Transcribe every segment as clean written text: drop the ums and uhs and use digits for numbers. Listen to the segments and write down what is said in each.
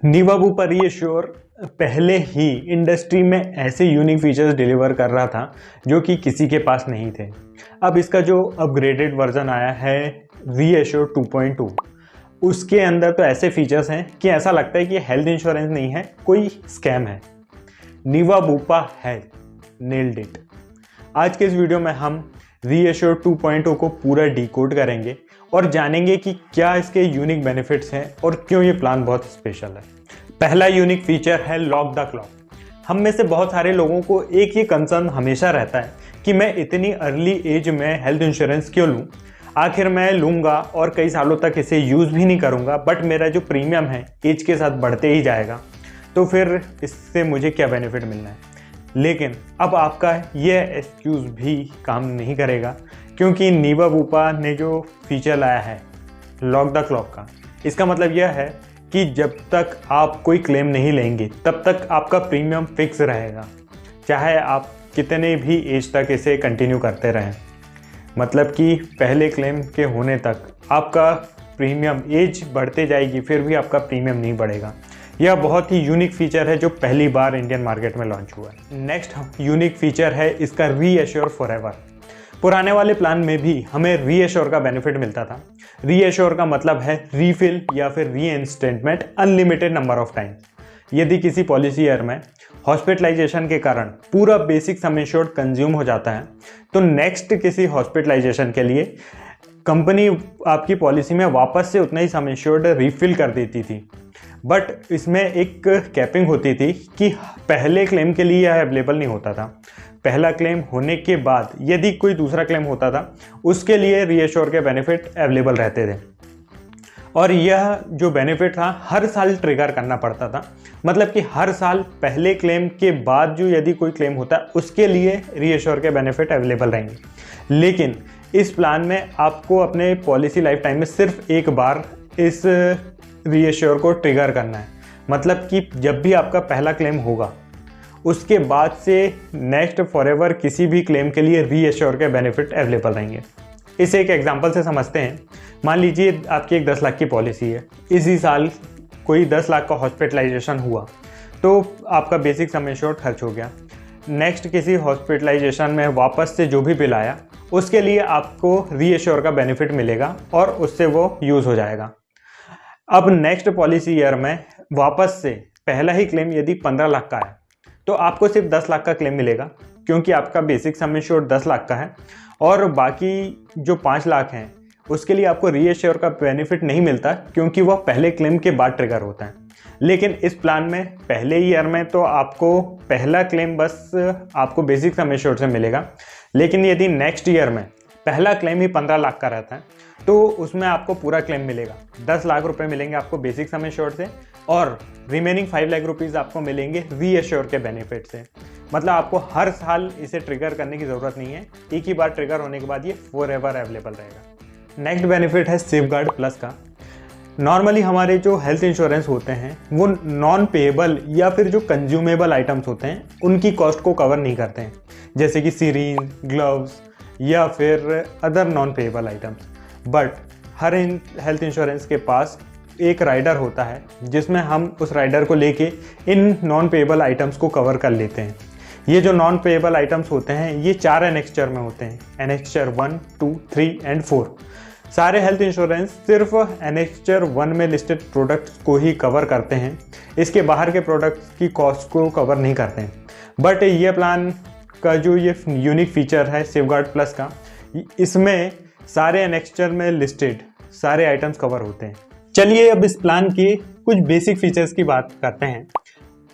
नीवाबू पर ये श्योर पहले ही इंडस्ट्री में ऐसे यूनिक फीचर्स डिलीवर कर रहा था जो कि किसी के पास नहीं थे। अब इसका जो अपग्रेडेड वर्जन आया है रीएश्योर 2.2, उसके अंदर तो ऐसे फीचर्स हैं कि ऐसा लगता है कि हेल्थ इंश्योरेंस नहीं है, कोई स्कैम है। नीवाबूपा है नेल्ड इट। आज के इस वीडियो में हम रीएश्योर 2.0 को पूरा डिकोड करेंगे और जानेंगे कि क्या इसके यूनिक बेनिफिट्स हैं और क्यों ये प्लान बहुत स्पेशल है। पहला यूनिक फीचर है लॉक द क्लॉक। हम में से बहुत सारे लोगों को एक ही कंसर्न हमेशा रहता है कि मैं इतनी अर्ली एज में हेल्थ इंश्योरेंस क्यों लूँ, आखिर मैं लूँगा और कई सालों तक इसे यूज़ भी नहीं करूँगा, बट मेरा जो प्रीमियम है एज के साथ बढ़ते ही जाएगा, तो फिर इससे मुझे क्या बेनिफिट मिलना है। लेकिन अब आपका ये एक्सक्यूज़ भी काम नहीं करेगा, क्योंकि नीवाबूपा ने जो फीचर लाया है लॉक द क्लॉक का, इसका मतलब यह है कि जब तक आप कोई क्लेम नहीं लेंगे तब तक आपका प्रीमियम फिक्स रहेगा, चाहे आप कितने भी एज तक इसे कंटिन्यू करते रहें। मतलब कि पहले क्लेम के होने तक आपका प्रीमियम, एज बढ़ते जाएगी फिर भी आपका प्रीमियम नहीं बढ़ेगा। यह बहुत ही यूनिक फीचर है जो पहली बार इंडियन मार्केट में लॉन्च हुआ है। नेक्स्ट यूनिक फीचर है इसका रीएश्योर फॉरएवर। पुराने वाले प्लान में भी हमें रीएश्योर का बेनिफिट मिलता था। रीएश्योर का मतलब है रीफिल या फिर रीइंस्टेटमेंट अनलिमिटेड नंबर ऑफ टाइम। यदि किसी पॉलिसी ईयर में हॉस्पिटलाइजेशन के कारण पूरा बेसिक सम इंश्योर्ड कंज्यूम हो जाता है, तो नेक्स्ट किसी हॉस्पिटलाइजेशन के लिए कंपनी आपकी पॉलिसी में वापस से उतना ही सम इंश्योर्ड रीफिल कर देती थी। बट इसमें एक कैपिंग होती थी कि पहले क्लेम के लिए यह अवेलेबल नहीं होता था। पहला क्लेम होने के बाद यदि कोई दूसरा क्लेम होता था, उसके लिए रीएश्योर के बेनिफिट अवेलेबल रहते थे। और यह जो बेनिफिट था हर साल ट्रिगर करना पड़ता था। मतलब कि हर साल पहले क्लेम के बाद जो यदि कोई क्लेम होता है उसके लिए रीएश्योर के बेनिफिट अवेलेबल रहेंगे। लेकिन इस प्लान में आपको अपने पॉलिसी लाइफ टाइम में सिर्फ एक बार इस रीएश्योर को ट्रिगर करना है। मतलब कि जब भी आपका पहला क्लेम होगा उसके बाद से नेक्स्ट फॉरएवर किसी भी क्लेम के लिए रीएश्योर के बेनिफिट अवेलेबल रहेंगे। इसे एक एग्जांपल से समझते हैं। मान लीजिए आपकी एक 10 लाख की पॉलिसी है, इसी साल कोई 10 लाख का हॉस्पिटलाइजेशन हुआ, तो आपका बेसिक सम इंश्योर्ड खर्च हो गया। नेक्स्ट किसी हॉस्पिटलाइजेशन में वापस से जो भी बिल आया उसके लिए आपको रीएश्योर का बेनिफिट मिलेगा और उससे वो यूज़ हो जाएगा। अब नेक्स्ट पॉलिसी ईयर में वापस से पहला ही क्लेम यदि 15 लाख का है, तो आपको सिर्फ 10 लाख का क्लेम मिलेगा, क्योंकि आपका बेसिक सम इंश्योर्ड 10 लाख का है और बाकी जो 5 लाख हैं उसके लिए आपको रीएश्योर का बेनिफिट नहीं मिलता, क्योंकि वह पहले क्लेम के बाद ट्रिगर होता है। लेकिन इस प्लान में पहले ईयर में तो आपको पहला क्लेम बस आपको बेसिक सम इंश्योर्ड से मिलेगा। लेकिन यदि नेक्स्ट ईयर में पहला क्लेम ही 15 लाख का रहता है, तो उसमें आपको पूरा क्लेम मिलेगा। 10 लाख रुपए मिलेंगे आपको बेसिक सम इंश्योर्ड से और रिमेनिंग 5 लाख रुपीज़ आपको मिलेंगे रीएश्योर के बेनिफिट से। मतलब आपको हर साल इसे ट्रिगर करने की ज़रूरत नहीं है, एक ही बार ट्रिगर होने के बाद ये फॉरएवर अवेलेबल रहेगा। नेक्स्ट बेनिफिट है सेफगार्ड प्लस का। नॉर्मली हमारे जो हेल्थ इंश्योरेंस होते हैं वो नॉन पेएबल या फिर जो कंज्यूमेबल आइटम्स होते हैं उनकी कॉस्ट को कवर नहीं करते हैं, जैसे कि सिरिंज, ग्लव्स या फिर other non payable items. But her health insurance के पास एक राइडर होता है जिसमें हम उस राइडर को लेके इन नॉन पेएबल आइटम्स को कवर कर लेते हैं। ये जो नॉन पेएबल आइटम्स होते हैं ये 4 एनेक्स्चर में होते हैं, एनेक्स्चर 1, 2, 3 एंड 4। सारे हेल्थ इंश्योरेंस सिर्फ एनेक्स्चर 1 में लिस्टेड प्रोडक्ट्स को ही कवर करते हैं, इसके बाहर के प्रोडक्ट्स की कॉस्ट को कवर नहीं करते हैं। बट ये प्लान का जो ये यूनिक फीचर है सेफगार्ड प्लस का, इसमें सारे एनेक्स्चर में लिस्टेड सारे आइटम्स कवर होते हैं। चलिए अब इस प्लान के कुछ बेसिक फीचर्स की बात करते हैं।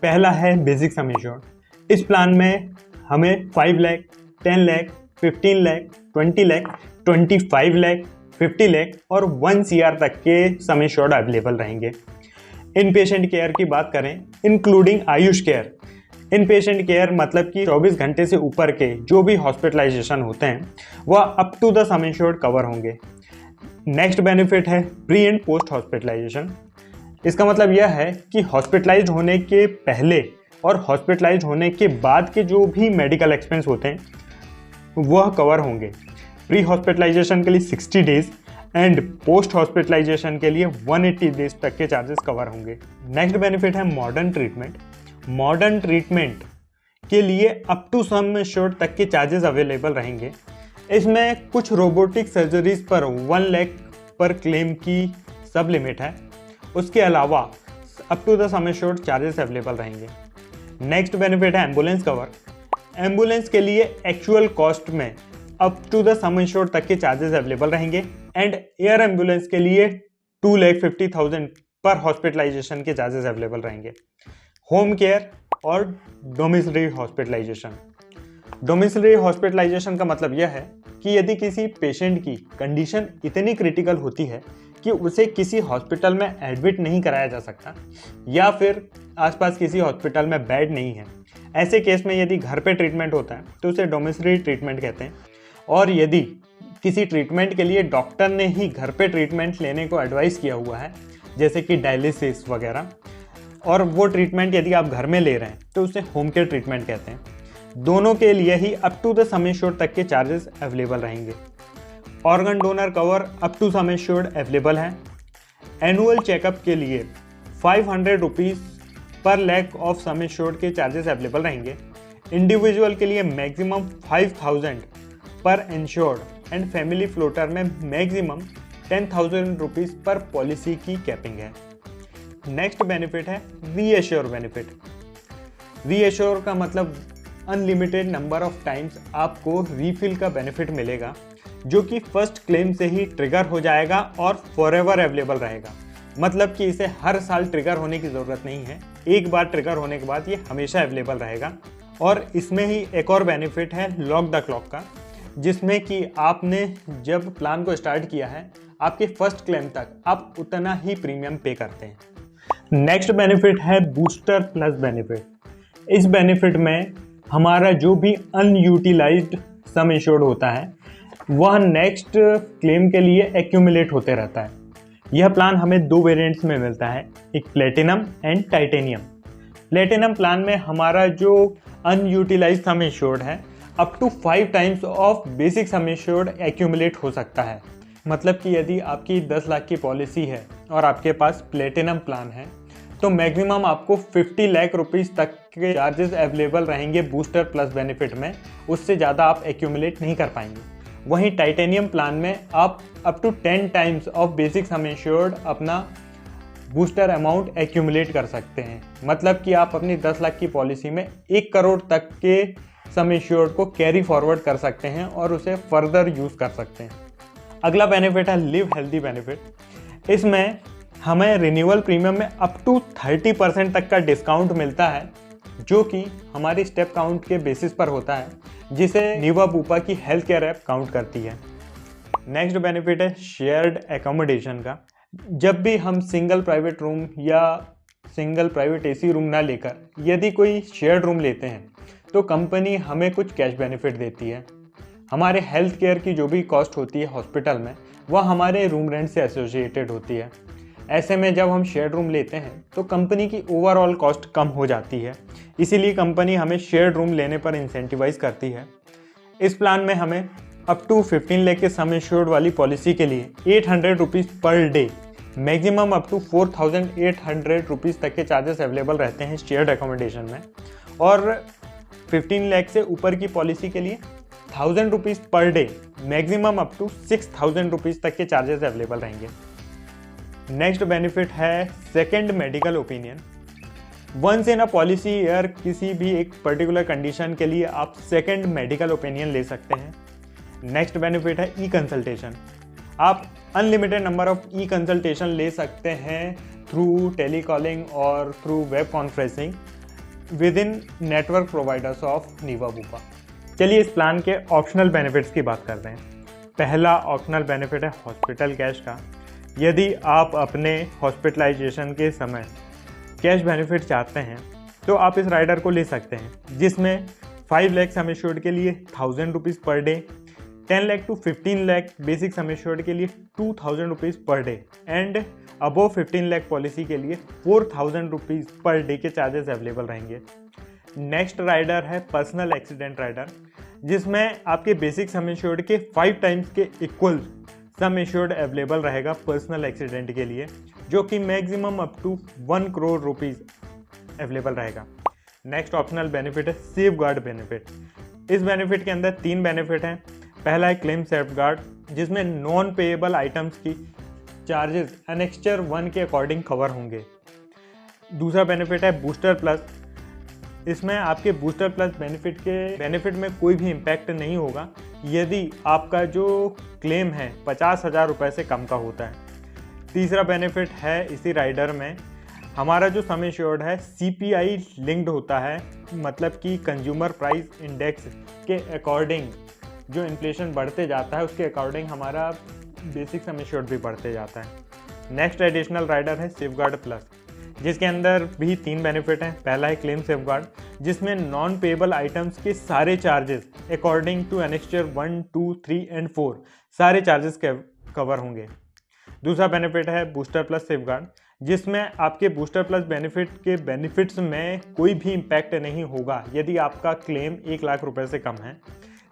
पहला है बेसिक सम इंश्योर्ड। इस प्लान में हमें 5 लाख, 10 लाख, 15 लाख, 20 लाख, 25 लाख, 50 लाख और 1 CR तक के सम इंश्योर्ड अवेलेबल रहेंगे। इन पेशेंट केयर की बात करें, इंक्लूडिंग आयुष केयर। इन पेशेंट केयर मतलब कि 24 घंटे से ऊपर के जो भी हॉस्पिटलाइजेशन होते हैं वह up to the sum insured cover होंगे। नेक्स्ट बेनिफिट है प्री एंड पोस्ट हॉस्पिटलाइजेशन। इसका मतलब यह है कि हॉस्पिटलाइज होने के पहले और हॉस्पिटलाइज होने के बाद के जो भी मेडिकल एक्सपेंस होते हैं वह कवर होंगे। प्री हॉस्पिटलाइजेशन के लिए 60 डेज, एंड पोस्ट हॉस्पिटलाइजेशन के लिए 180 डेज तक के चार्जेस कवर होंगे। नेक्स्ट बेनिफिट है मॉडर्न ट्रीटमेंट। मॉडर्न ट्रीटमेंट के लिए अप टू सम एश्योर्ड तक के चार्जेस अवेलेबल रहेंगे। इसमें कुछ रोबोटिक सर्जरीज पर 1 लाख पर क्लेम की सब लिमिट है। उसके अलावा up to the sum assured charges available रहेंगे। नेक्स्ट बेनिफिट है एम्बुलेंस कवर। एम्बुलेंस के लिए एक्चुअल कॉस्ट में up to the sum assured तक के चार्जेस अवेलेबल रहेंगे एंड एयर एम्बुलेंस के लिए 2,50,000 पर हॉस्पिटलाइजेशन के चार्जेस अवेलेबल रहेंगे। होम केयर और डोमिसिलरी हॉस्पिटलाइजेशन। डोमिसिलरी हॉस्पिटलाइजेशन का मतलब यह है कि यदि किसी पेशेंट की कंडीशन इतनी क्रिटिकल होती है कि उसे किसी हॉस्पिटल में एडमिट नहीं कराया जा सकता या फिर आसपास किसी हॉस्पिटल में बेड नहीं है, ऐसे केस में यदि घर पे ट्रीटमेंट होता है तो उसे डोमिसिलरी ट्रीटमेंट कहते हैं। और यदि किसी ट्रीटमेंट के लिए डॉक्टर ने ही घर पे ट्रीटमेंट लेने को एडवाइस किया हुआ है, जैसे कि डायलिसिस वगैरह, और वो ट्रीटमेंट यदि आप घर में ले रहे हैं तो उसे होम केयर ट्रीटमेंट कहते हैं। दोनों के लिए ही up to the sum assured तक के चार्जेस अवेलेबल रहेंगे। Organ donor cover up to sum assured available है। एनुअल चेकअप के लिए 500 रुपीज़ पर लाख ऑफ सम एश्योर्ड के चार्जेस अवेलेबल रहेंगे। इंडिविजुअल के लिए मैक्सिमम 5,000 पर इंश्योर्ड एंड फैमिली फ्लोटर में मैक्सिमम 10,000 रुपीज़ पर पॉलिसी की कैपिंग है। नेक्स्ट बेनिफिट है रीएश्योर बेनिफिट। रीएश्योर का मतलब अनलिमिटेड नंबर ऑफ टाइम्स आपको रीफिल का बेनिफिट मिलेगा, जो कि फर्स्ट क्लेम से ही ट्रिगर हो जाएगा और फॉरएवर अवेलेबल रहेगा। मतलब कि इसे हर साल ट्रिगर होने की ज़रूरत नहीं है, एक बार ट्रिगर होने के बाद ये हमेशा अवेलेबल रहेगा। और इसमें ही एक और बेनिफिट है लॉक द क्लॉक का, जिसमें कि आपने जब प्लान को स्टार्ट किया है आपके फर्स्ट क्लेम तक आप उतना ही प्रीमियम पे करते हैं। नेक्स्ट बेनिफिट है बूस्टर प्लस बेनिफिट। इस बेनिफिट में हमारा जो भी अनयूटिलाइज्ड सम एश्योर्ड होता है वह नेक्स्ट क्लेम के लिए एक्यूमुलेट होते रहता है। यह प्लान हमें 2 वेरिएंट्स में मिलता है, एक platinum and titanium. Platinum plan में हमारा जो अनयूटिलाइज्ड सम एश्योर्ड है up to 5 times of basic sum assured accumulate हो सकता है। मतलब कि यदि आपकी 10 लाख की पॉलिसी है और आपके पास प्लेटिनम प्लान है तो मैक्सिमम आपको 50 लाख रुपीज़ तक के चार्जेस अवेलेबल रहेंगे बूस्टर प्लस बेनिफिट में, उससे ज़्यादा आप एक्यूमुलेट नहीं कर पाएंगे। वहीं टाइटेनियम प्लान में आप up to 10 times of basic sum assured अपना बूस्टर अमाउंट एक्यूमुलेट कर सकते हैं। मतलब कि आप अपनी 10 लाख की पॉलिसी में 1 करोड़ तक के सम एश्योर्ड को कैरी फॉरवर्ड कर सकते हैं और उसे फर्दर यूज़ कर सकते हैं। अगला बेनिफिट है लिव हेल्दी बेनिफिट। इसमें हमें रिन्यूअल प्रीमियम में अप टू 30% तक का डिस्काउंट मिलता है, जो कि हमारी स्टेप काउंट के बेसिस पर होता है, जिसे नीवा बूपा की हेल्थ केयर ऐप काउंट करती है। नेक्स्ट बेनिफिट है शेयर्ड एकोमोडेशन का। जब भी हम सिंगल प्राइवेट रूम या सिंगल प्राइवेट एसी रूम ना लेकर यदि कोई शेयर्ड रूम लेते हैं तो कंपनी हमें कुछ कैश बेनिफिट देती है। हमारे हेल्थ केयर की जो भी कॉस्ट होती है हॉस्पिटल में वह हमारे रूम रेंट से एसोसिएटेड होती है। ऐसे में जब हम शेयर्ड रूम लेते हैं तो कंपनी की ओवरऑल कॉस्ट कम हो जाती है, इसीलिए कंपनी हमें शेयर्ड रूम लेने पर इंसेंटिवाइज करती है। इस प्लान में हमें अप टू 15 लाख के सम एश्योर्ड वाली पॉलिसी के लिए 800 rupees per day, maximum up to 4,800 rupees तक के चार्जेस अवेलेबल रहते हैं शेयर्ड एकोमोडेशन में। और 15 लाख से ऊपर की पॉलिसी के लिए 1,000 rupees per day, maximum up to 6,000 rupees तक के चार्जेस अवेलेबल रहेंगे। नेक्स्ट बेनिफिट है second medical opinion. Once in a policy year किसी भी एक पर्टिकुलर कंडीशन के लिए आप सेकंड मेडिकल ओपिनियन ले सकते हैं। नेक्स्ट बेनिफिट है ई कंसल्टेशन। आप unlimited number of e consultation ले सकते हैं थ्रू टेलीकॉलिंग और through web conferencing with in network providers of Niva Bupa. चलिए इस प्लान के ऑप्शनल बेनिफिट्स की बात करते हैं। पहला ऑप्शनल बेनिफिट है हॉस्पिटल कैश का। यदि आप अपने हॉस्पिटलाइजेशन के समय कैश बेनिफिट चाहते हैं तो आप इस राइडर को ले सकते हैं, जिसमें 5 लाख सम एश्योर्ड के लिए 1,000 rupees per day, 10 lakh to 15 lakh basic sum assured के लिए 2,000 rupees per day and above 15 lakh policy के लिए 4,000 रुपीज़ पर डे के चार्जेस अवेलेबल रहेंगे। नेक्स्ट राइडर है पर्सनल एक्सीडेंट राइडर, जिसमें आपके बेसिक सम एश्योर्ड के 5 टाइम्स के इक्वल सम एश्योर्ड अवेलेबल रहेगा पर्सनल एक्सीडेंट के लिए, जो कि maximum up to 1 crore rupees available रहेगा। नेक्स्ट ऑप्शनल बेनिफिट है सेफ गार्ड बेनिफिट। इस बेनिफिट के अंदर 3 बेनिफिट हैं। पहला है क्लेम सेफ गार्ड, जिसमें नॉन पेएबल आइटम्स की चार्जेस एनेक्स्चर 1 के अकॉर्डिंग कवर होंगे। दूसरा बेनिफिट है बूस्टर प्लस। इसमें आपके बूस्टर प्लस बेनिफिट में कोई भी इम्पैक्ट नहीं होगा यदि आपका जो क्लेम है 50,000 रुपये से कम का होता है। तीसरा बेनिफिट है इसी राइडर में, हमारा जो सम एश्योर्ड है CPI लिंक्ड होता है, मतलब कि कंज्यूमर प्राइस इंडेक्स के अकॉर्डिंग जो इन्फ्लेशन बढ़ते जाता है उसके अकॉर्डिंग हमारा बेसिक सम एश्योर्ड भी बढ़ते जाता है। नेक्स्ट एडिशनल राइडर है सेफ गार्ड प्लस, जिसके अंदर भी 3 बेनिफिट हैं। पहला है क्लेम सेफ गार्ड, जिसमें नॉन पेएबल आइटम्स के सारे charges according to annexure 1, 2, 3 and 4 सारे चार्जेस कवर होंगे। दूसरा बेनिफिट है बूस्टर प्लस सेफ गार्ड, जिसमें आपके बूस्टर प्लस बेनिफिट्स में कोई भी इम्पैक्ट नहीं होगा यदि आपका क्लेम 1 लाख रुपए से कम है।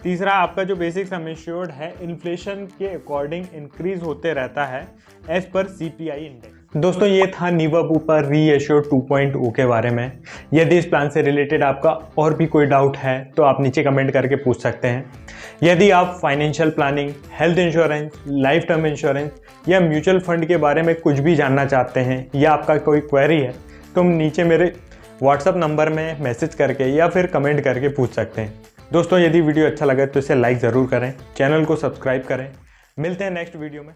तीसरा, आपका जो बेसिक सम एश्योर्ड है इन्फ्लेशन के अकॉर्डिंग इंक्रीज होते रहता है एज पर CPI इंडेक्स। दोस्तों, ये था नीवा बूपा रीएश्योर 2.0 के बारे में। यदि इस प्लान से रिलेटेड आपका और भी कोई डाउट है तो आप नीचे कमेंट करके पूछ सकते हैं। यदि आप financial planning, health insurance, life term insurance या म्यूचुअल फंड के बारे में कुछ भी जानना चाहते हैं या आपका कोई क्वेरी है तो नीचे मेरे व्हाट्सएप नंबर में मैसेज करके या फिर कमेंट करके पूछ सकते हैं। दोस्तों, यदि वीडियो अच्छा लगे तो इसे लाइक ज़रूर करें, चैनल को सब्सक्राइब करें। मिलते हैं नेक्स्ट वीडियो में।